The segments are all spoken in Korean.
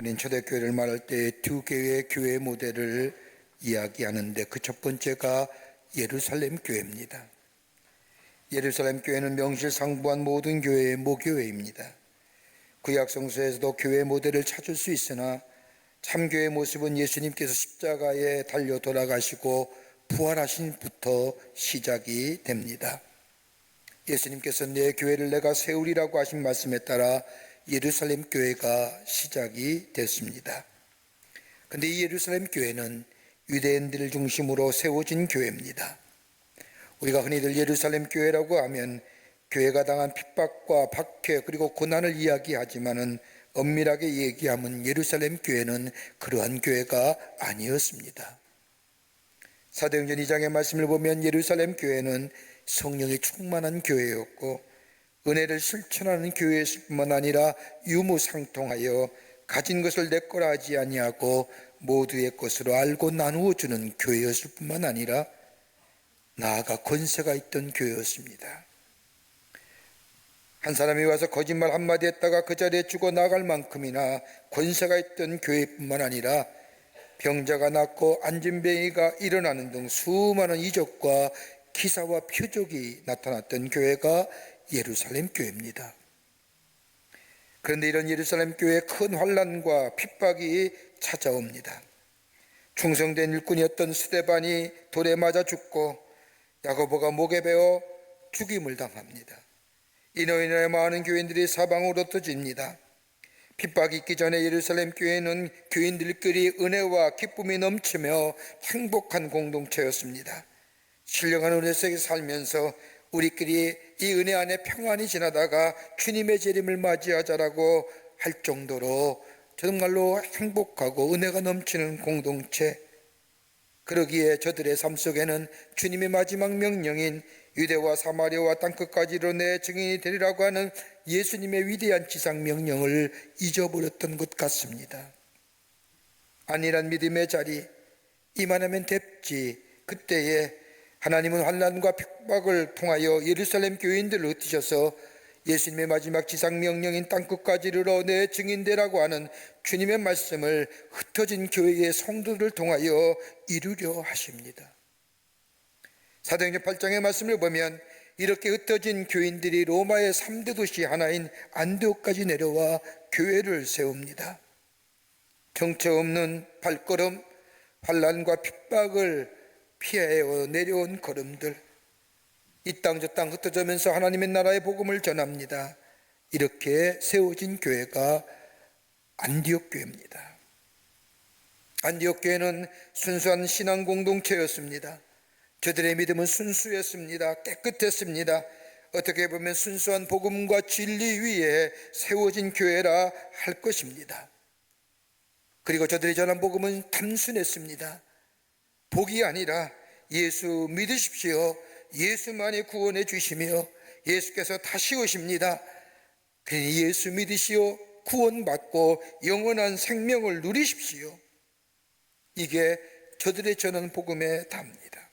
우리는 초대교회를 말할 때 두 개의 교회 모델을 이야기하는데 그 첫 번째가 예루살렘 교회입니다. 예루살렘 교회는 명실상부한 모든 교회의 모교회입니다. 구약 성서에서도 교회 모델을 찾을 수 있으나 참교회의 모습은 예수님께서 십자가에 달려 돌아가시고 부활하신부터 시작이 됩니다. 예수님께서 내 교회를 내가 세우리라고 하신 말씀에 따라 예루살렘 교회가 시작이 됐습니다. 그런데 이 예루살렘 교회는 유대인들을 중심으로 세워진 교회입니다. 우리가 흔히들 예루살렘 교회라고 하면 교회가 당한 핍박과 박해 그리고 고난을 이야기하지만은 엄밀하게 얘기하면 예루살렘 교회는 그러한 교회가 아니었습니다. 사도행전 2장의 말씀을 보면 예루살렘 교회는 성령이 충만한 교회였고 은혜를 실천하는 교회였을 뿐만 아니라 유무상통하여 가진 것을 내 거라 하지 아니하고 모두의 것으로 알고 나누어 주는 교회였을 뿐만 아니라 나아가 권세가 있던 교회였습니다. 한 사람이 와서 거짓말 한마디 했다가 그 자리에 죽어 나갈 만큼이나 권세가 있던 교회뿐만 아니라 병자가 낫고 안진뱅이가 일어나는 등 수많은 이적과 기사와 표적이 나타났던 교회가 예루살렘 교회입니다. 그런데 이런 예루살렘 교회에 큰 환난과 핍박이 찾아옵니다. 충성된 일꾼이었던 스데반이 돌에 맞아 죽고 야고보가 목에 베어 죽임을 당합니다. 이로 인해 많은 교인들이 사방으로 흩어집니다. 핍박이 있기 전에 예루살렘 교회는 교인들끼리 은혜와 기쁨이 넘치며 행복한 공동체였습니다. 신령한 은혜 속에 살면서 우리끼리 이 은혜 안에 평안히 지나다가 주님의 재림을 맞이하자라고 할 정도로 정말로 행복하고 은혜가 넘치는 공동체, 그러기에 저들의 삶 속에는 주님의 마지막 명령인 유대와 사마리아와 땅끝까지로 내 증인이 되리라고 하는 예수님의 위대한 지상 명령을 잊어버렸던 것 같습니다. 안일한 믿음의 자리, 이만하면 됐지. 그때에 하나님은 환난과 핍박을 통하여 예루살렘 교인들을 흩으셔서 예수님의 마지막 지상 명령인 땅끝까지 이르러 내 증인되라고 하는 주님의 말씀을 흩어진 교회의 성도들을 통하여 이루려 하십니다. 사도행전 8장의 말씀을 보면 이렇게 흩어진 교인들이 로마의 3대 도시 하나인 안디옥까지 내려와 교회를 세웁니다. 정처 없는 발걸음, 환난과 핍박을 피하여 내려온 걸음들, 이 땅 저 땅 흩어지면서 하나님의 나라의 복음을 전합니다. 이렇게 세워진 교회가 안디옥 교회입니다. 안디옥 교회는 순수한 신앙 공동체였습니다. 저들의 믿음은 순수했습니다. 깨끗했습니다. 어떻게 보면 순수한 복음과 진리 위에 세워진 교회라 할 것입니다. 그리고 저들이 전한 복음은 단순했습니다. 복이 아니라 예수 믿으십시오. 예수만이 구원해 주시며 예수께서 다시 오십니다. 그러니 예수 믿으시오. 구원받고 영원한 생명을 누리십시오. 이게 저들의 전한 복음의 답입니다.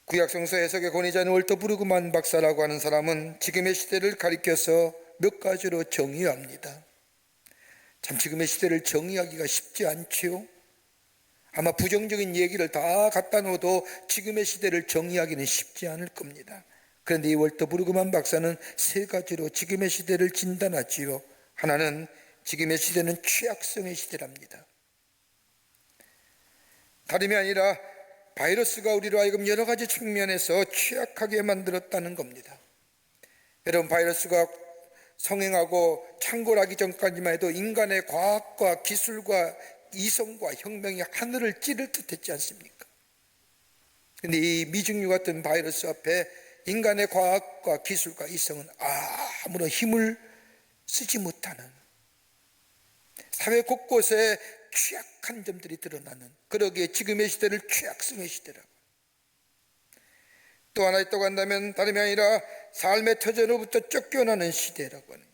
구약성서 해석의 권위자인 월터 브루그만 박사라고 하는 사람은 지금의 시대를 가리켜서 몇 가지로 정의합니다. 참 지금의 시대를 정의하기가 쉽지 않지요. 아마 부정적인 얘기를 다 갖다 놓아도 지금의 시대를 정의하기는 쉽지 않을 겁니다. 그런데 이 월터 브루그만 박사는 세 가지로 지금의 시대를 진단하지요. 하나는 지금의 시대는 취약성의 시대랍니다. 다름이 아니라 바이러스가 우리로 하여금 여러 가지 측면에서 취약하게 만들었다는 겁니다. 여러분, 바이러스가 성행하고 창궐하기 전까지만 해도 인간의 과학과 기술과 이성과 혁명이 하늘을 찌를 듯 했지 않습니까? 그런데 이 미증류 같은 바이러스 앞에 인간의 과학과 기술과 이성은 아무런 힘을 쓰지 못하는, 사회 곳곳에 취약한 점들이 드러나는, 그러기에 지금의 시대를 취약성의 시대라고. 또 하나 있다고 한다면 다름이 아니라 삶의 터전으로부터 쫓겨나는 시대라고 하는.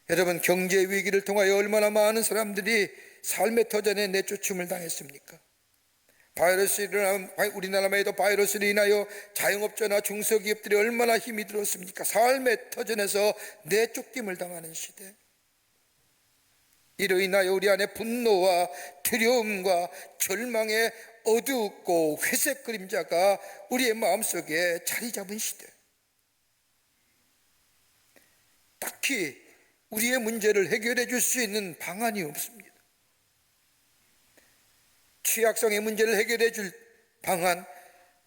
여러분, 경제 위기를 통하여 얼마나 많은 사람들이 삶의 터전에 내쫓음을 당했습니까? 우리나라에도 바이러스로 인하여 자영업자나 중소기업들이 얼마나 힘이 들었습니까? 삶의 터전에서 내쫓김을 당하는 시대. 이로 인하여 우리 안에 분노와 두려움과 절망의 어둡고 회색 그림자가 우리의 마음속에 자리 잡은 시대. 딱히 우리의 문제를 해결해 줄 수 있는 방안이 없습니다. 취약성의 문제를 해결해 줄 방안,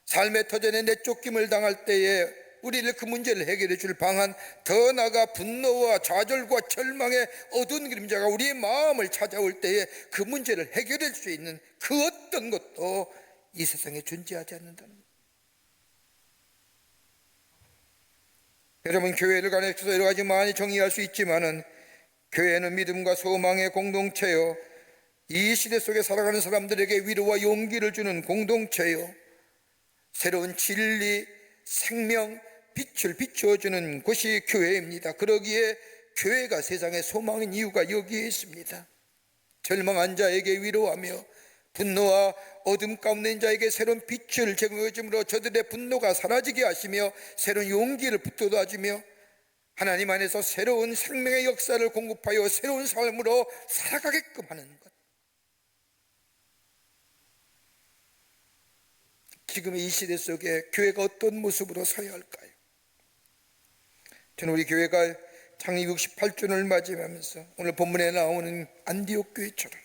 삶의 터전에 내쫓김을 당할 때에 우리를 그 문제를 해결해 줄 방안, 더 나아가 분노와 좌절과 절망의 어두운 그림자가 우리의 마음을 찾아올 때에 그 문제를 해결할 수 있는 그 어떤 것도 이 세상에 존재하지 않는다는 것. 여러분, 교회를 가르쳐서 여러 가지 많이 정의할 수 있지만은 교회는 믿음과 소망의 공동체요, 이 시대 속에 살아가는 사람들에게 위로와 용기를 주는 공동체요, 새로운 진리, 생명, 빛을 비추어주는 곳이 교회입니다. 그러기에 교회가 세상의 소망인 이유가 여기에 있습니다. 절망한 자에게 위로하며 분노와 어둠 가운데 있는 자에게 새로운 빛을 제공해줌으로 저들의 분노가 사라지게 하시며 새로운 용기를 북돋아주며 하나님 안에서 새로운 생명의 역사를 공급하여 새로운 삶으로 살아가게끔 하는 것. 지금의 이 시대 속에 교회가 어떤 모습으로 서야 할까요? 저는 우리 교회가 창립 68주년을 맞이하면서 오늘 본문에 나오는 안디옥 교회처럼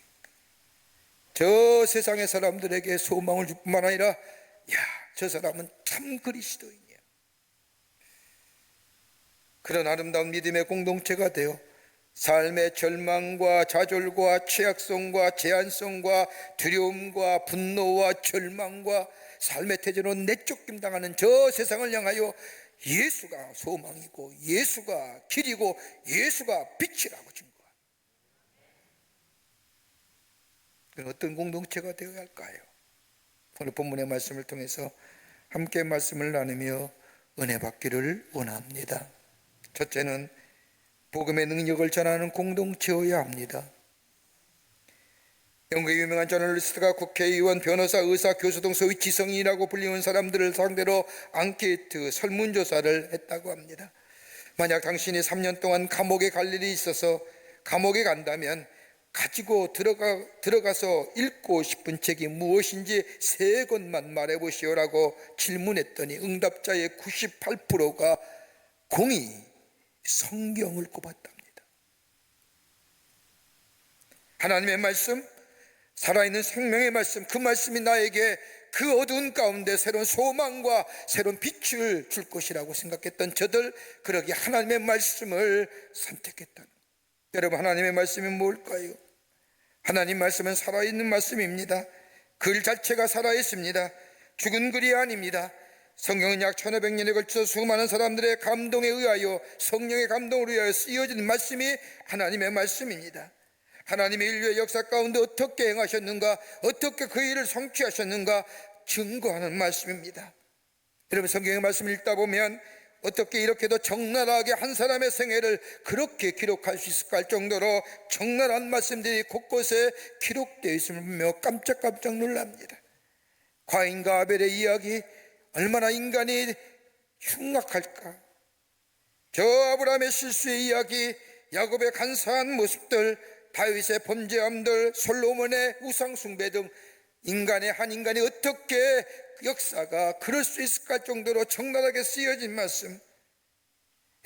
저 세상의 사람들에게 소망을 줄 뿐만 아니라, 저 사람은 참 그리스도인이야, 그런 아름다운 믿음의 공동체가 되어 삶의 절망과 좌절과 취약성과 제한성과 두려움과 분노와 절망과 삶의 태전으로 내쫓김 당하는 저 세상을 향하여 예수가 소망이고 예수가 길이고 예수가 빛이라고 증거한, 그런 어떤 공동체가 되어야 할까요? 오늘 본문의 말씀을 통해서 함께 말씀을 나누며 은혜 받기를 원합니다. 첫째는 복음의 능력을 전하는 공동체여야 합니다. 영국의 유명한 저널리스트가 국회의원, 변호사, 의사, 교수 등 소위 지성인이라고 불리는 사람들을 상대로 앙케이트, 설문조사를 했다고 합니다. 만약 당신이 3년 동안 감옥에 갈 일이 있어서 감옥에 간다면 가지고 들어가서 읽고 싶은 책이 무엇인지 3권만 말해보시오라고 질문했더니 응답자의 98%가 공히 성경을 꼽았답니다. 하나님의 말씀, 살아있는 생명의 말씀, 그 말씀이 나에게 그 어두운 가운데 새로운 소망과 새로운 빛을 줄 것이라고 생각했던 저들, 그러기에 하나님의 말씀을 선택했다는. 여러분, 하나님의 말씀이 뭘까요? 하나님 말씀은 살아있는 말씀입니다. 글 자체가 살아있습니다. 죽은 글이 아닙니다. 성경은 약 1500년에 걸쳐 수많은 사람들의 감동에 의하여, 성령의 감동으로 의하여 쓰여진 말씀이 하나님의 말씀입니다. 하나님의 인류의 역사 가운데 어떻게 행하셨는가, 어떻게 그 일을 성취하셨는가 증거하는 말씀입니다. 여러분, 성경의 말씀을 읽다 보면 어떻게 이렇게도 적나라하게 한 사람의 생애를 그렇게 기록할 수 있을까 할 정도로 적나라한 말씀들이 곳곳에 기록되어 있음을 보며 깜짝깜짝 놀랍니다. 가인과 아벨의 이야기, 얼마나 인간이 흉악할까. 저 아브라함의 실수의 이야기, 야곱의 간사한 모습들, 다윗의 범죄함들, 솔로몬의 우상숭배 등 인간의 한 인간이 어떻게 역사가 그럴 수 있을까 할 정도로 적나라하게 쓰여진 말씀.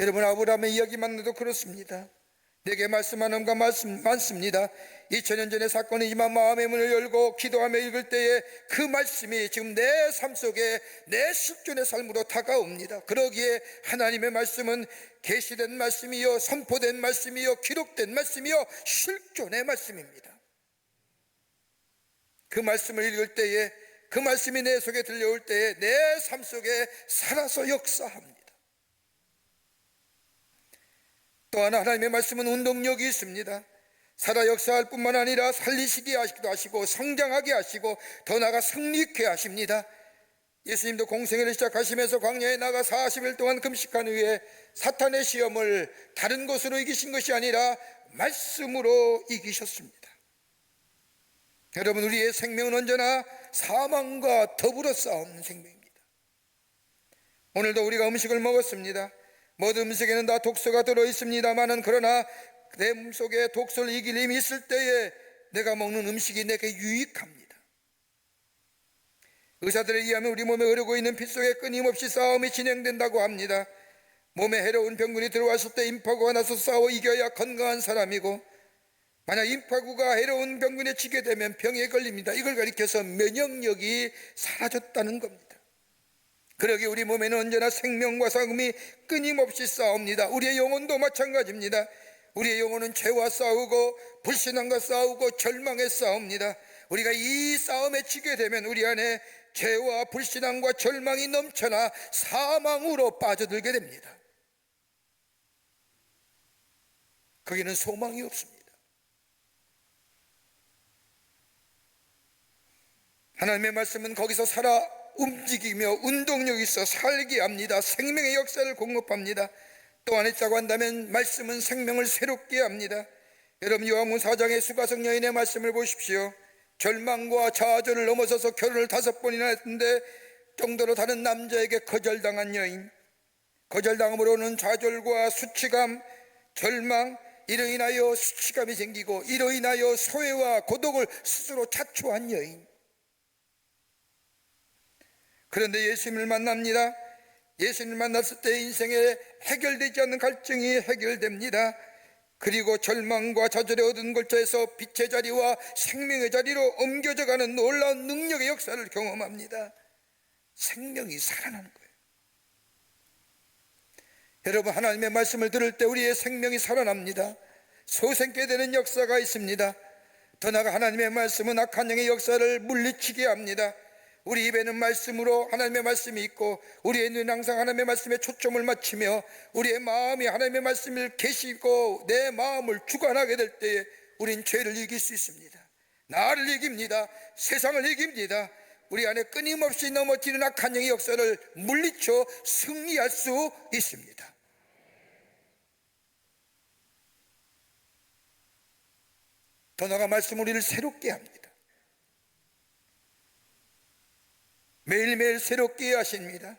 여러분, 아브라함의 이야기만 해도 그렇습니다. 내게 말씀하는 가 많습니다. 2000년 전의 사건이지만 마음의 문을 열고 기도하며 읽을 때에 그 말씀이 지금 내 삶 속에 내 실존의 삶으로 다가옵니다. 그러기에 하나님의 말씀은 계시된 말씀이요, 선포된 말씀이요, 기록된 말씀이요, 실존의 말씀입니다. 그 말씀을 읽을 때에, 그 말씀이 내 속에 들려올 때에 내 삶 속에 살아서 역사합니다. 또 하나, 하나님의 말씀은 운동력이 있습니다. 살아 역사할 뿐만 아니라 살리시게 하시기도 하시고 성장하게 하시고 더 나아가 승리케 하십니다. 예수님도 공생애를 시작하시면서 광야에 나가 40일 동안 금식한 후에 사탄의 시험을 다른 것으로 이기신 것이 아니라 말씀으로 이기셨습니다. 여러분, 우리의 생명은 언제나 사망과 더불어 싸우는 생명입니다. 오늘도 우리가 음식을 먹었습니다. 모든 음식에는 다 독소가 들어있습니다마는, 그러나 내 몸속에 독소를 이길 힘이 있을 때에 내가 먹는 음식이 내게 유익합니다. 의사들에 의하면 우리 몸에 흐르고 있는 피 속에 끊임없이 싸움이 진행된다고 합니다. 몸에 해로운 병균이 들어왔을 때 임파구가 나서 싸워 이겨야 건강한 사람이고, 만약 임파구가 해로운 병균에 치게 되면 병에 걸립니다. 이걸 가리켜서 면역력이 사라졌다는 겁니다. 그러기에 우리 몸에는 언제나 생명과 사금이 끊임없이 싸웁니다. 우리의 영혼도 마찬가지입니다. 우리의 영혼은 죄와 싸우고 불신앙과 싸우고 절망에 싸웁니다. 우리가 이 싸움에 지게 되면 우리 안에 죄와 불신앙과 절망이 넘쳐나 사망으로 빠져들게 됩니다. 거기는 소망이 없습니다. 하나님의 말씀은 거기서 살아 움직이며 운동력이 있어 살게 합니다. 생명의 역사를 공급합니다. 또 안 했다고 한다면 말씀은 생명을 새롭게 합니다. 여러분, 요한복음 4장의 수가성 여인의 말씀을 보십시오. 절망과 좌절을 넘어서서 결혼을 5번이나 했는데 정도로 다른 남자에게 거절당한 여인, 거절당함으로는 좌절과 수치감, 절망, 이로 인하여 수치감이 생기고 이로 인하여 소외와 고독을 스스로 자초한 여인. 그런데 예수님을 만납니다. 예수님을 만났을 때 인생에 해결되지 않는 갈증이 해결됩니다. 그리고 절망과 좌절에 얻은 골자에서 빛의 자리와 생명의 자리로 옮겨져 가는 놀라운 능력의 역사를 경험합니다. 생명이 살아나는 거예요. 여러분, 하나님의 말씀을 들을 때 우리의 생명이 살아납니다. 소생케 되는 역사가 있습니다. 더 나아가 하나님의 말씀은 악한 영의 역사를 물리치게 합니다. 우리 입에는 말씀으로 하나님의 말씀이 있고 우리의 눈은 항상 하나님의 말씀에 초점을 맞추며 우리의 마음이 하나님의 말씀을 계시고 내 마음을 주관하게 될 때에 우린 죄를 이길 수 있습니다. 나를 이깁니다. 세상을 이깁니다. 우리 안에 끊임없이 넘어지는 악한 영의 역사를 물리쳐 승리할 수 있습니다. 더 나아가 말씀은 우리를 새롭게 합니다. 매일매일 새롭게 하십니다.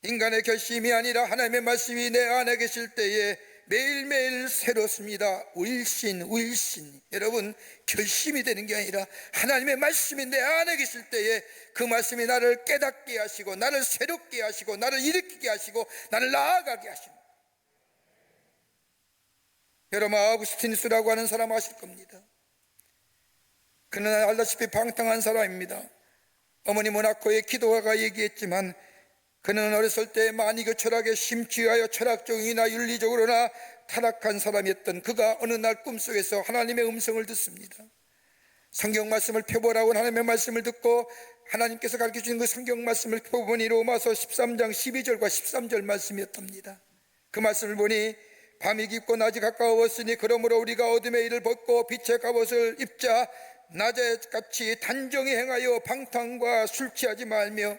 인간의 결심이 아니라 하나님의 말씀이 내 안에 계실 때에 매일매일 새롭습니다. 울신. 여러분, 결심이 되는 게 아니라 하나님의 말씀이 내 안에 계실 때에 그 말씀이 나를 깨닫게 하시고 나를 새롭게 하시고 나를 일으키게 하시고 나를 나아가게 하십니다. 여러분, 아우구스티누스라고 하는 사람 아실 겁니다. 그는 알다시피 방탕한 사람입니다. 어머니 모나코의 기도가가 얘기했지만 그는 어렸을 때 만이교 철학에 심취하여 철학적이나 윤리적으로나 타락한 사람이었던 그가 어느 날 꿈속에서 하나님의 음성을 듣습니다. 성경 말씀을 펴보라고 하나님의 말씀을 듣고 하나님께서 가르쳐주신 그 성경 말씀을 펴보니 로마서 13장 12절과 13절 말씀이었답니다. 그 말씀을 보니 밤이 깊고 낮이 가까웠으니 그러므로 우리가 어둠의 일을 벗고 빛의 갑옷을 입자. 낮에같이 단정히 행하여 방탕과 술 취하지 말며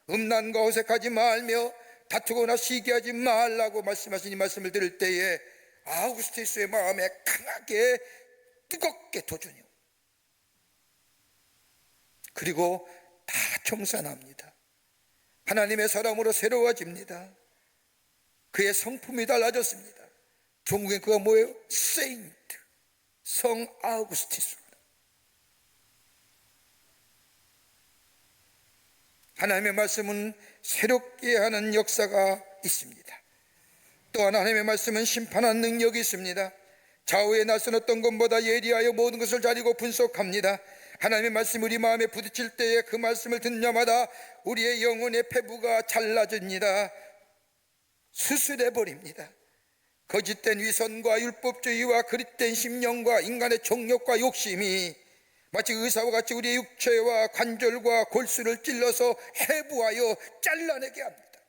음란과 어색하지 말며 다투거나 시기하지 말라고 말씀하신 이 말씀을 들을 때에 아우구스티누스의 마음에 강하게 뜨겁게 도전해요. 그리고 다 청산합니다. 하나님의 사람으로 새로워집니다. 그의 성품이 달라졌습니다. 종국에 그가 뭐예요? 세인트, 성 아우구스티누스. 하나님의 말씀은 새롭게 하는 역사가 있습니다. 또 하나님의 말씀은 심판하는 능력이 있습니다. 좌우에 낯선 어떤 것보다 예리하여 모든 것을 자리고 분석합니다. 하나님의 말씀이 우리 마음에 부딪힐 때에 그 말씀을 듣는 자마다 우리의 영혼의 폐부가 잘라집니다. 수술해 버립니다. 거짓된 위선과 율법주의와 그릇된 심령과 인간의 정욕과 욕심이 마치 의사와 같이 우리의 육체와 관절과 골수를 찔러서 해부하여 잘라내게 합니다.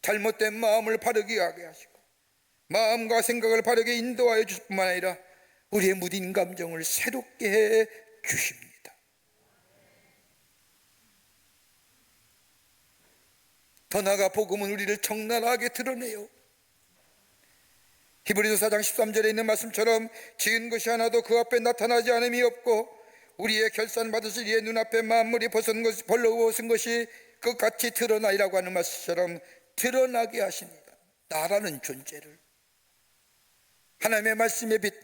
잘못된 마음을 바르게 하게 하시고 마음과 생각을 바르게 인도하여 주실 뿐만 아니라 우리의 무딘 감정을 새롭게 해 주십니다. 더 나아가 복음은 우리를 적나라하게 드러내요. 히브리서 4장 13절에 있는 말씀처럼 지은 것이 하나도 그 앞에 나타나지 않음이 없고 우리의 결산 받으실 이의 눈앞에 만물이 벌러벗은 것이 끝같이 드러나리라고 하는 말씀처럼 드러나게 하십니다. 나라는 존재를 하나님의 말씀의 빛,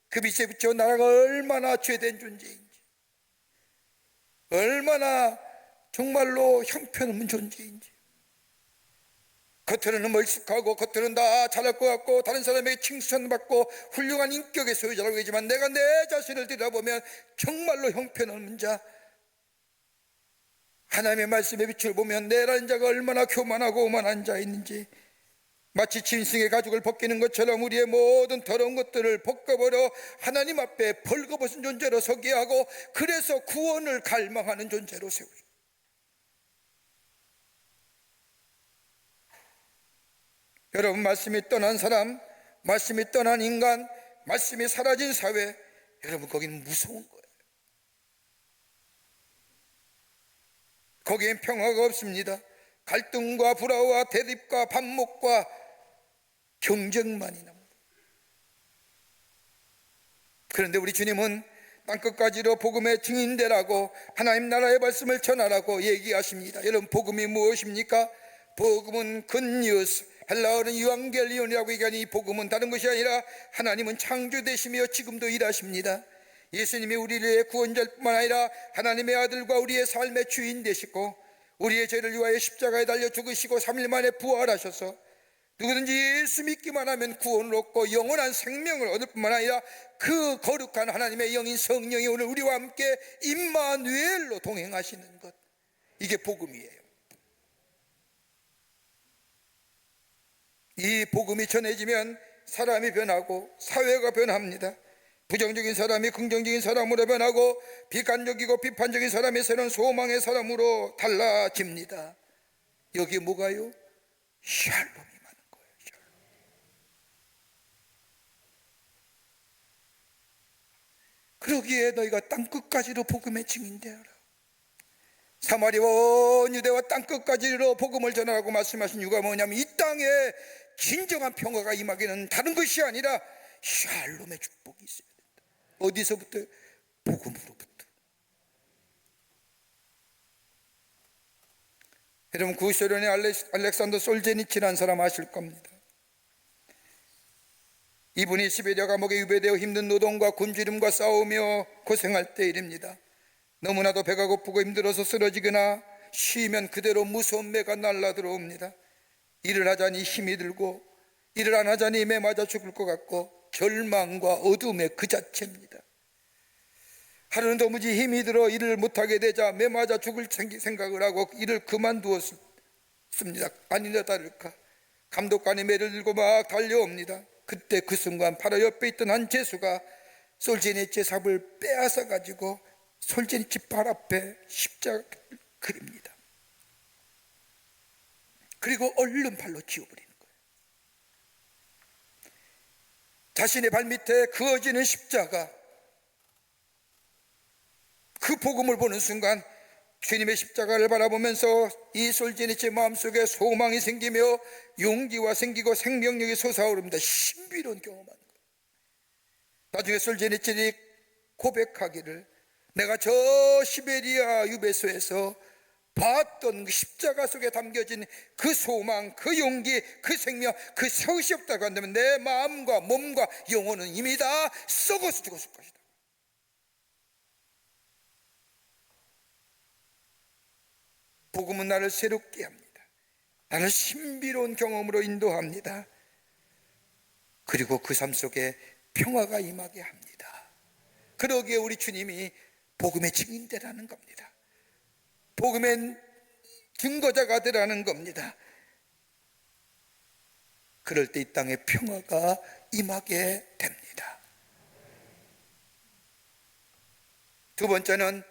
그 빛에 비춰 나라가 얼마나 죄된 존재인지, 얼마나 정말로 형편없는 존재인지, 겉으로는 멀쑥하고 겉으로는 다 잘할 것 같고 다른 사람에게 칭찬받고 훌륭한 인격의 소유자라고 하지만 내가 내 자신을 들여다보면 정말로 형편없는 자, 하나님의 말씀의 빛을 보면 내라는 자가 얼마나 교만하고 오만한 자였는지, 마치 짐승의 가죽을 벗기는 것처럼 우리의 모든 더러운 것들을 벗겨버려 하나님 앞에 벌거벗은 존재로 서게 하고, 그래서 구원을 갈망하는 존재로 세우죠. 여러분, 말씀이 떠난 사람, 말씀이 떠난 인간, 말씀이 사라진 사회, 여러분 거기는 무서운 거예요. 거기엔 평화가 없습니다. 갈등과 불화와 대립과 반목과 경쟁만이 납니다. 그런데 우리 주님은 땅끝까지로 복음의 증인되라고, 하나님 나라의 말씀을 전하라고 얘기하십니다. 여러분, 복음이 무엇입니까? 복음은 굿뉴스, 헬라어는 유앙겔리온이라고 얘기하니 이 복음은 다른 것이 아니라 하나님은 창조되시며 지금도 일하십니다. 예수님이 우리의 구원자일 뿐만 아니라 하나님의 아들과 우리의 삶의 주인 되시고 우리의 죄를 위하여 십자가에 달려 죽으시고 3일 만에 부활하셔서 누구든지 예수 믿기만 하면 구원을 얻고 영원한 생명을 얻을 뿐만 아니라 그 거룩한 하나님의 영인 성령이 오늘 우리와 함께 임마누엘로 동행하시는 것, 이게 복음이에요. 이 복음이 전해지면 사람이 변하고 사회가 변합니다. 부정적인 사람이 긍정적인 사람으로 변하고 비관적이고 비판적인 사람이 새로운 소망의 사람으로 달라집니다. 여기에 뭐가요? 샬롬이 많은 거예요. 샬롬. 그러기에 너희가 땅끝까지로 복음의 증인되어라. 사마리아와 온 유대와 땅끝까지로 복음을 전하라고 말씀하신 이유가 뭐냐면 이 땅에 진정한 평화가 임하기는 다른 것이 아니라 샬롬의 축복이 있어야 된다. 어디서부터? 복음으로부터. 여러분, 구소련의 알렉산더 솔제니치라는 사람 아실 겁니다. 이분이 시베리아 감옥에 유배되어 힘든 노동과 굶주림과 싸우며 고생할 때 일입니다. 너무나도 배가 고프고 힘들어서 쓰러지거나 쉬면 그대로 무서운 매가 날라 들어옵니다. 일을 하자니 힘이 들고 일을 안 하자니 매 맞아 죽을 것 같고 절망과 어둠의 그 자체입니다. 하루는 도무지 힘이 들어 일을 못하게 되자 매 맞아 죽을 생각을 하고 일을 그만두었습니다. 아니나 다를까 감독관이 매를 들고 막 달려옵니다. 그때 그 순간 바로 옆에 있던 한 죄수가 솔제니치의 삽을 빼앗아 가지고 솔제니치 발 앞에 십자가를 그립니다. 그리고 얼른 발로 쥐어버리는 거예요. 자신의 발밑에 그어지는 십자가, 그 복음을 보는 순간 주님의 십자가를 바라보면서 이 솔제니치의 마음속에 소망이 생기며 용기가 생기고 생명력이 솟아오릅니다. 신비로운 경험하는 거예요. 나중에 솔제니치이 고백하기를, 내가 저 시베리아 유배소에서 봤던 그 십자가 속에 담겨진 그 소망, 그 용기, 그 생명, 그 셋이 없다고 한다면 내 마음과 몸과 영혼은 이미 다 썩어서 죽었을 것이다. 복음은 나를 새롭게 합니다. 나를 신비로운 경험으로 인도합니다. 그리고 그 삶 속에 평화가 임하게 합니다. 그러기에 우리 주님이 복음의 증인되라는 겁니다. 복음의 증거자가 되라는 겁니다. 그럴 때 이 땅에 평화가 임하게 됩니다. 두 번째는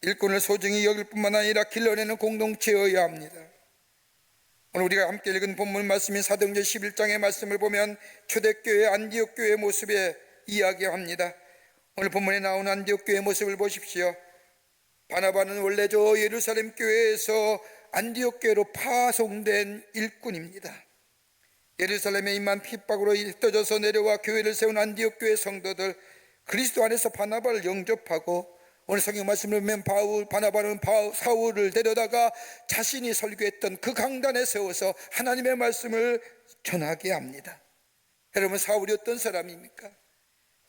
일꾼을 소중히 여길 뿐만 아니라 길러내는 공동체여야 합니다. 오늘 우리가 함께 읽은 본문 말씀인 사도행전 11장의 말씀을 보면 초대교회 안디옥 교회의 모습에 이야기합니다. 오늘 본문에 나온 안디옥 교회의 모습을 보십시오. 바나바는 원래 저 예루살렘 교회에서 안디옥 교회로 파송된 일꾼입니다. 예루살렘에 임한 핍박으로 흩어져서 내려와 교회를 세운 안디옥 교회 성도들, 그리스도 안에서 바나바를 영접하고, 오늘 성경 말씀을 보면 바나바는 사울을 데려다가 자신이 설교했던 그 강단에 세워서 하나님의 말씀을 전하게 합니다. 여러분, 사울이 어떤 사람입니까?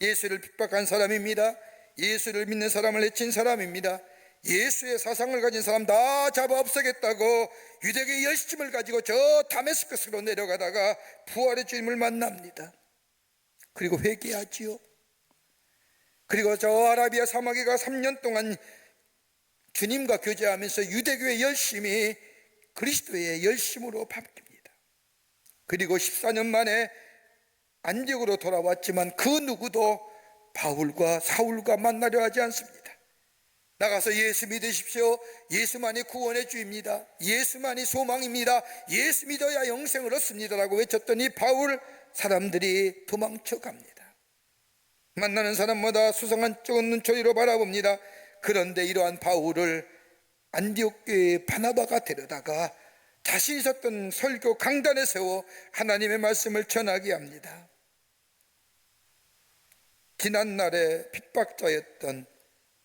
예수를 핍박한 사람입니다. 예수를 믿는 사람을 해친 사람입니다. 예수의 사상을 가진 사람 다 잡아 없애겠다고 유대교의 열심을 가지고 저 다메스커스로 내려가다가 부활의 주님을 만납니다. 그리고 회개하지요. 그리고 저 아라비아 사막에 가 3년 동안 주님과 교제하면서 유대교의 열심이 그리스도의 열심으로 바뀝니다. 그리고 14년 만에 안디옥으로 돌아왔지만 그 누구도 바울과 사울과 만나려 하지 않습니다. 나가서 예수 믿으십시오. 예수만이 구원의 주입니다. 예수만이 소망입니다. 예수 믿어야 영생을 얻습니다 라고 외쳤더니 바울 사람들이 도망쳐 갑니다. 만나는 사람마다 수상한 쩍은 눈초리로 바라봅니다. 그런데 이러한 바울을 안디옥 교회의 바나바가 데려다가 자신이 있었던 설교 강단에 세워 하나님의 말씀을 전하게 합니다. 지난날에 핍박자였던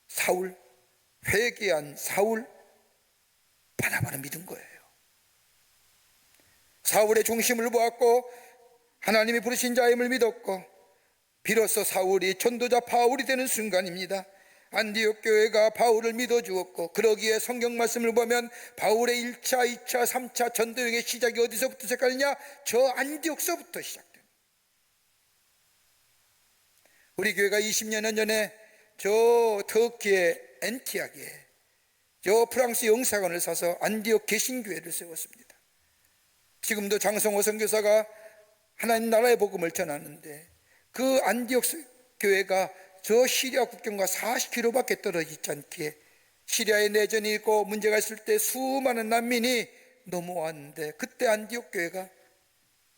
사울, 회개한 사울, 바나바는 믿은 거예요. 사울의 중심을 보았고 하나님이 부르신 자임을 믿었고 비로소 사울이 전도자 바울이 되는 순간입니다. 안디옥 교회가 바울을 믿어주었고, 그러기에 성경 말씀을 보면 바울의 1차, 2차, 3차 전도여행의 시작이 어디서부터 시작하느냐? 저 안디옥서부터 시작됩니다. 우리 교회가 20년 전에 저 터키의 엔티아게 저 프랑스 영사관을 사서 안디옥 개신교회를 세웠습니다. 지금도 장성호 선교사가 하나님 나라의 복음을 전하는데 그 안디옥 교회가 저 시리아 국경과 40km밖에 떨어져 있지 않기에 시리아에 내전이 있고 문제가 있을 때 수많은 난민이 넘어왔는데, 그때 안디옥 교회가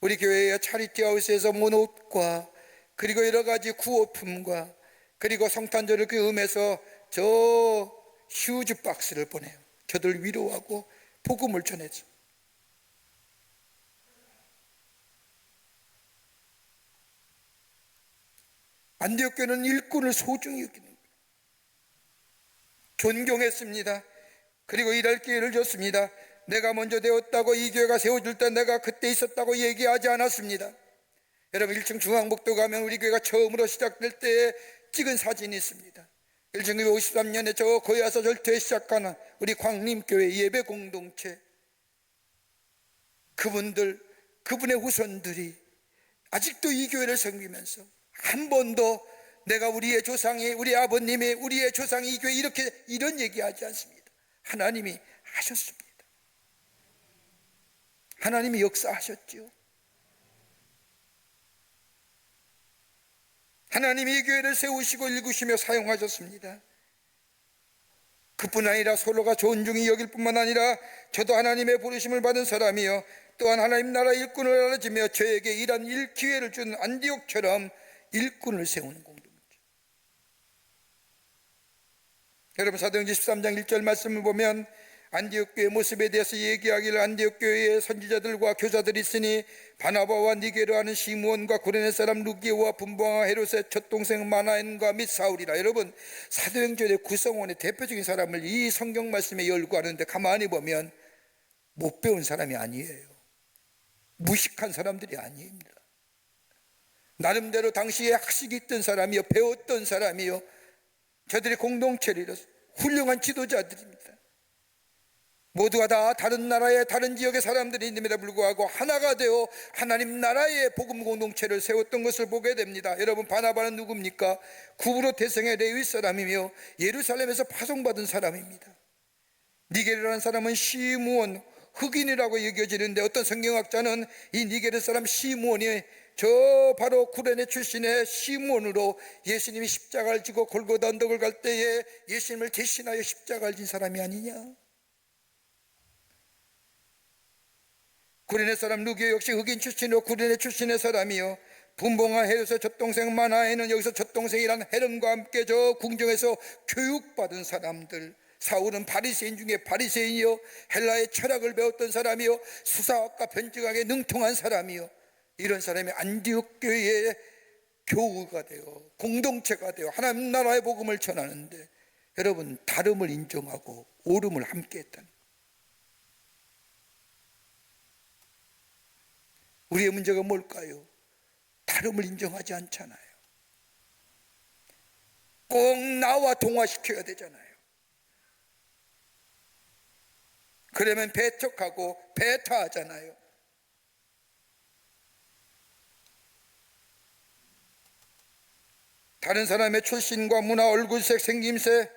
우리 교회의 차리티 하우스에서 모은 옷과 그리고 여러 가지 구호품과 그리고 성탄절을 경험해서 저 휴즈 박스를 보내요. 저들 위로하고 복음을 전해줘. 안디옥 교회는 일꾼을 소중히 여기는 거예요. 존경했습니다. 그리고 일할 기회를 줬습니다. 내가 먼저 되었다고 이 교회가 세워질 때 내가 그때 있었다고 얘기하지 않았습니다. 여러분, 1층 중앙복도 가면 우리 교회가 처음으로 시작될 때에 찍은 사진이 있습니다. 1953년에 저 고야서 절터에 시작하는 우리 광림교회 예배 공동체, 그분의 후손들이 아직도 이 교회를 섬기면서 한 번도 내가 우리의 조상이, 우리 아버님이, 우리의 조상이 이 교회 이런 얘기하지 않습니다. 하나님이 하셨습니다. 하나님이 역사하셨죠. 하나님이 이 교회를 세우시고 일구시며 사용하셨습니다. 그뿐 아니라 서로가 존중히 여길 뿐만 아니라 저도 하나님의 부르심을 받은 사람이요 또한 하나님 나라 일꾼을 알아지며 저에게 이런 기회를 준 안디옥처럼 일꾼을 세우는 공동체. 여러분, 사도행전 13장 1절 말씀을 보면 안디옥 교회 모습에 대해서 얘기하기를 안디옥 교회에 선지자들과 교사들이 있으니 바나바와 니게로 하는 시므온과 구레네 사람 루기오와 분봉아 헤롯의 첫 동생 마나엔과 및 사울이라. 여러분, 사도행전의 구성원의 대표적인 사람을 이 성경 말씀에 열고 하는데 가만히 보면 못 배운 사람이 아니에요. 무식한 사람들이 아닙니다. 나름대로 당시에 학식이 있던 사람이요, 배웠던 사람이요, 저들이 공동체를 이뤄서 훌륭한 지도자들입니다. 모두가 다 다른 나라의 다른 지역의 사람들이 있음에도 불구하고 하나가 되어 하나님 나라의 복음 공동체를 세웠던 것을 보게 됩니다. 여러분, 바나바는 누굽니까? 구브로 대성의 레위 사람이며 예루살렘에서 파송받은 사람입니다. 니게르라는 사람은 시므온, 흑인이라고 여겨지는데 어떤 성경학자는 이 니게르 사람 시므온이 저 바로 구레네 출신의 시므온으로 예수님이 십자가를 지고 골고다 언덕을 갈 때에 예수님을 대신하여 십자가를 진 사람이 아니냐. 구레네 사람 루기오 역시 흑인 출신으로 구레네 출신의 사람이요 분봉아 헤롯의 젖동생 마나에는 여기서 젖동생이란 헤롯과 함께 저 궁정에서 교육받은 사람들. 사울은 바리새인 중에 바리새인이요 헬라의 철학을 배웠던 사람이요 수사학과 변증학에 능통한 사람이요 이런 사람이 안디옥 교회의 교우가 되어 공동체가 되어 하나님 나라의 복음을 전하는데, 여러분, 다름을 인정하고 오름을 함께 했다는, 우리의 문제가 뭘까요? 다름을 인정하지 않잖아요. 꼭 나와 동화시켜야 되잖아요. 그러면 배척하고 배타하잖아요. 다른 사람의 출신과 문화, 얼굴색, 생김새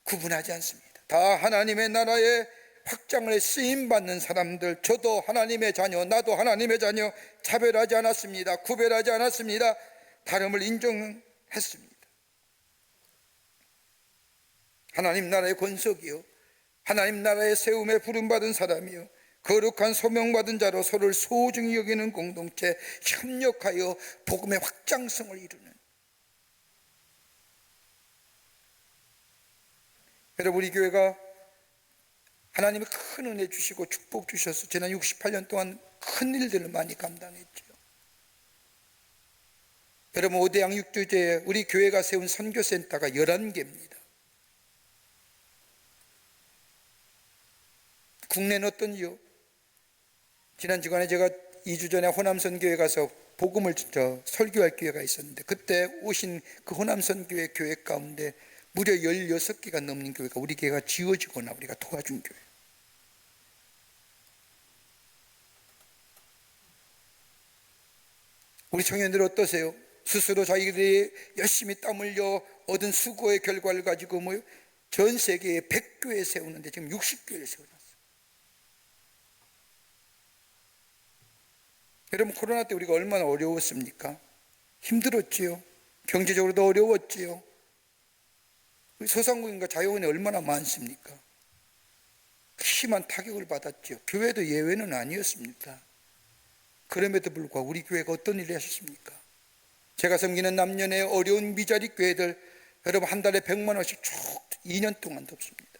구분하지 않습니다. 다 하나님의 나라의 확장을 쓰임받는 사람들, 저도 하나님의 자녀, 나도 하나님의 자녀, 차별하지 않았습니다. 구별하지 않았습니다. 다름을 인정했습니다. 하나님 나라의 권속이요, 하나님 나라의 세움에 부름받은 사람이요, 거룩한 소명받은 자로 서로를 소중히 여기는 공동체, 협력하여 복음의 확장성을 이루는, 여러분, 우리 교회가 하나님이 큰 은혜 주시고 축복 주셔서 지난 68년 동안 큰 일들을 많이 감당했죠. 여러분, 5대 양육주제에 우리 교회가 세운 선교센터가 11개입니다. 국내는 어떤지요? 지난 주간에 제가 2주 전에 호남선교회 가서 복음을 설교할 기회가 있었는데, 그때 오신 그 호남선교회 교회 가운데 무려 16개가 넘는 교회가 우리 교회가 지어지거나 우리가 도와준 교회. 우리 청년들 어떠세요? 스스로 자기들이 열심히 땀 흘려 얻은 수고의 결과를 가지고 전 세계에 100교회 세우는데 지금 60교회를 세워놨어요. 여러분, 코로나 때 우리가 얼마나 어려웠습니까? 힘들었지요. 경제적으로도 어려웠지요. 소상공인과 자영업이 얼마나 많습니까? 심한 타격을 받았죠. 교회도 예외는 아니었습니다. 그럼에도 불구하고 우리 교회가 어떤 일을 하셨습니까? 제가 섬기는 남년의 어려운 미자리 교회들, 여러분, 한 달에 100만 원씩 쭉 2년 동안 덮습니다.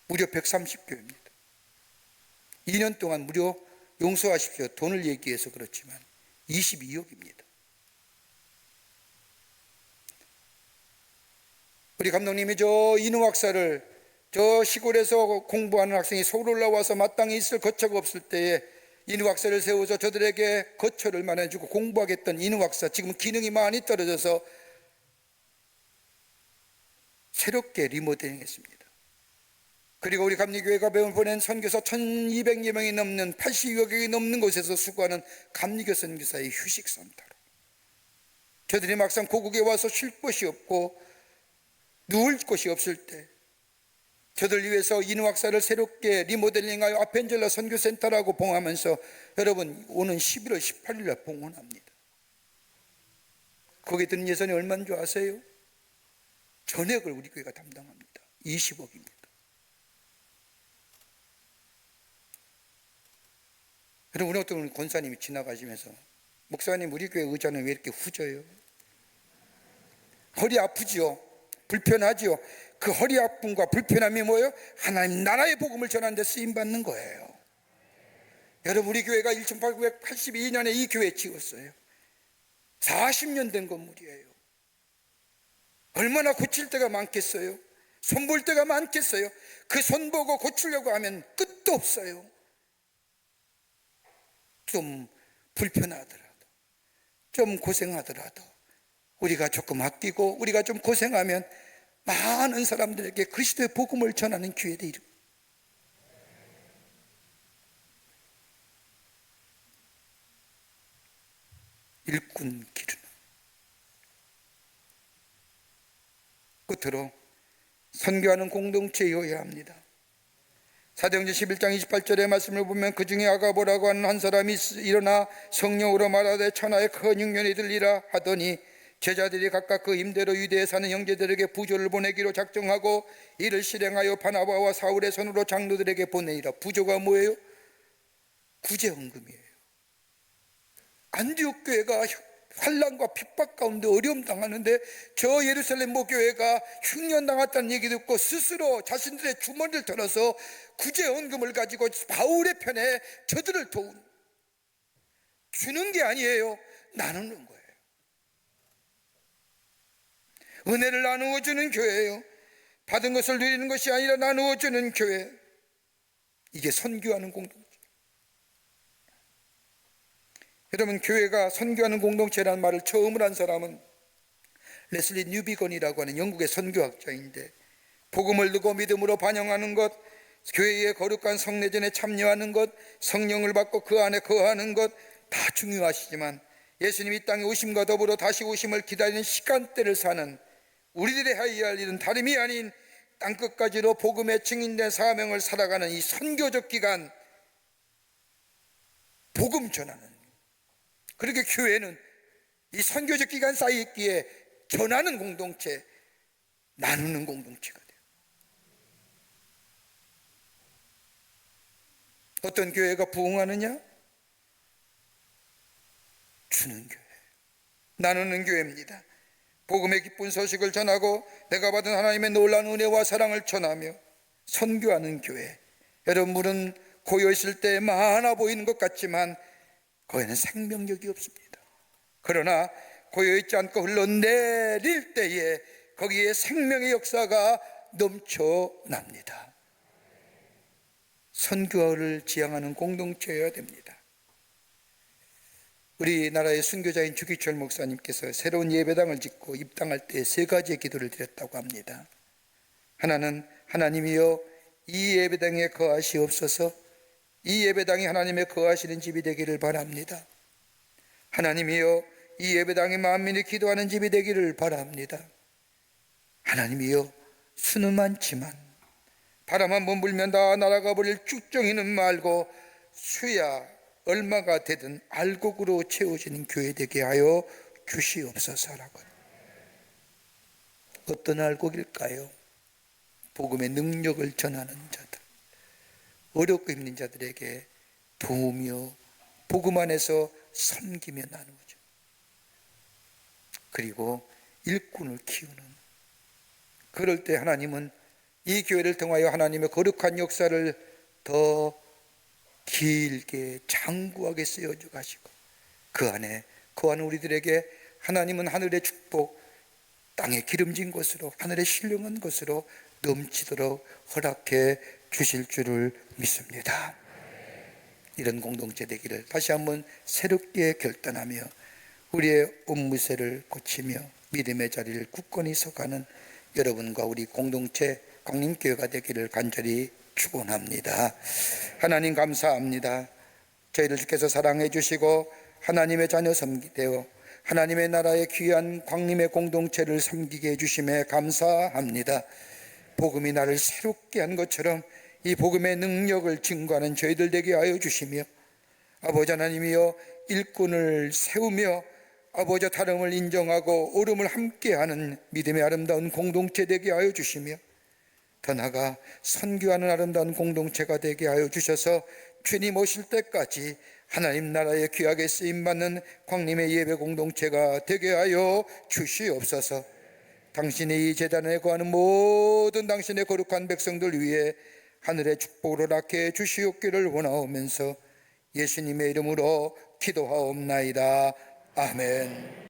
무려 130교회입니다. 2년 동안 무려, 용서하십시오, 돈을 얘기해서 그렇지만 22억입니다. 우리 감독님이 저 인후학사를, 저 시골에서 공부하는 학생이 서울 올라와서 마땅히 있을 거처가 없을 때에 인후학사를 세워서 저들에게 거처를 마련해주고 공부하겠던 인후학사, 지금 기능이 많이 떨어져서 새롭게 리모델링 했습니다. 그리고 우리 감리교회가 보낸 선교사 1200여 명이 넘는 80여 개가 넘는 곳에서 수고하는 감리교 선교사의 휴식센터로, 저들이 막상 고국에 와서 쉴 곳이 없고 누울 곳이 없을 때 저들 위해서 인후학사를 새롭게 리모델링하여 아펜젤라 선교센터라고 봉하면서, 여러분, 오는 11월 18일 날 봉헌합니다. 거기에 드는 예산이 얼마인 줄 아세요? 전액을 우리 교회가 담당합니다. 20억입니다. 여러분, 우리 어떤 권사님이 지나가시면서, 목사님, 우리 교회 의자는 왜 이렇게 후져요? 허리 아프지요? 불편하지요? 그 허리 아픔과 불편함이 뭐예요? 하나님 나라의 복음을 전하는 데 쓰임받는 거예요. 여러분, 우리 교회가 1882년에 이 교회 지었어요. 40년 된 건물이에요. 얼마나 고칠 때가 많겠어요? 손볼 때가 많겠어요? 그 손보고 고치려고 하면 끝도 없어요. 좀 불편하더라도, 좀 고생하더라도 우리가 조금 아끼고 우리가 좀 고생하면 많은 사람들에게 그리스도의 복음을 전하는 기회도 이루고, 일꾼 기르는, 끝으로 선교하는 공동체여야 합니다. 사도행전 11장 28절의 말씀을 보면, 그 중에 아가보라고 하는 한 사람이 일어나 성령으로 말하되 천하의 큰 흉년이 들리라 하더니, 제자들이 각각 그 임대로 유대에 사는 형제들에게 부조를 보내기로 작정하고 이를 실행하여 바나바와 사울의 손으로 장로들에게 보내니라. 부조가 뭐예요? 구제헌금이에요. 안디옥 교회가 환난과 핍박 가운데 어려움 당하는데, 저 예루살렘 모교회가 흉년 당했다는 얘기 듣고 스스로 자신들의 주머니를 털어서 구제헌금을 가지고 바울의 편에 저들을 도운, 주는 게 아니에요. 나누는 거예요. 은혜를 나누어 주는 교회예요. 받은 것을 누리는 것이 아니라 나누어 주는 교회. 이게 선교하는 공동체. 여러분, 교회가 선교하는 공동체라는 말을 처음으로 한 사람은 레슬리 뉴비건이라고 하는 영국의 선교학자인데, 복음을 듣고 믿음으로 반영하는 것, 교회의 거룩한 성례전에 참여하는 것, 성령을 받고 그 안에 거하는 것 다 중요하시지만, 예수님이 이 땅에 오심과 더불어 다시 오심을 기다리는 시간대를 사는 우리들의 해야 할 일은 다름이 아닌 땅끝까지로 복음에 증인된 사명을 살아가는 이 선교적 기간, 복음 전하는, 그렇게 교회는 이 선교적 기간 사이에 있기에 전하는 공동체, 나누는 공동체가 돼요. 어떤 교회가 부흥하느냐? 주는 교회, 나누는 교회입니다. 복음의 기쁜 소식을 전하고 내가 받은 하나님의 놀라운 은혜와 사랑을 전하며 선교하는 교회. 여러분은 고요했을 때 많아 보이는 것 같지만 거기는 생명력이 없습니다. 그러나 고요있지 않고 흘러내릴 때에 거기에 생명의 역사가 넘쳐납니다. 선교를 지향하는 공동체여야 됩니다. 우리나라의 순교자인 주기철 목사님께서 새로운 예배당을 짓고 입당할 때 세 가지의 기도를 드렸다고 합니다. 하나는, 하나님이여 이 예배당에 거하시옵소서. 이 예배당이 하나님의 거하시는 집이 되기를 바랍니다. 하나님이여 이 예배당에 만민이 기도하는 집이 되기를 바랍니다. 하나님이여 수는 많지만 바람 한번 불면 다 날아가 버릴 쭉정이는 말고 수야 얼마가 되든 알곡으로 채워지는 교회 되게 하여 주시옵소서라고. 어떤 알곡일까요? 복음의 능력을 전하는 자들, 어렵고 힘든 자들에게 도우며 복음 안에서 섬기며 나누죠. 그리고 일꾼을 키우는, 그럴 때 하나님은 이 교회를 통하여 하나님의 거룩한 역사를 더 길게 장구하게 쓰여져 가시고 그 안에 거하는 우리들에게 하나님은 하늘의 축복, 땅에 기름진 것으로, 하늘의 신령한 것으로 넘치도록 허락해 주실 줄을 믿습니다. 이런 공동체 되기를 다시 한번 새롭게 결단하며 우리의 옷무새를 고치며 믿음의 자리를 굳건히 서가는 여러분과 우리 공동체 광림교회가 되기를 간절히 축원합니다. 하나님 감사합니다. 저희를 주께서 사랑해 주시고 하나님의 자녀 섬기되어 하나님의 나라의 귀한 광림의 공동체를 섬기게 해주심에 감사합니다. 복음이 나를 새롭게 한 것처럼 이 복음의 능력을 증거하는 저희들 되게 하여 주시며, 아버지 하나님이여 일꾼을 세우며 아버지 다름을 인정하고 오름을 함께하는 믿음의 아름다운 공동체 되게 하여 주시며, 더 나아가 선교하는 아름다운 공동체가 되게 하여 주셔서 주님 오실 때까지 하나님 나라의 귀하게 쓰임받는 광림의 예배 공동체가 되게 하여 주시옵소서. 당신의 이 제단에 거하는 모든 당신의 거룩한 백성들 위해 하늘의 축복을 허락해 주시옵기를 원하오면서 예수님의 이름으로 기도하옵나이다. 아멘.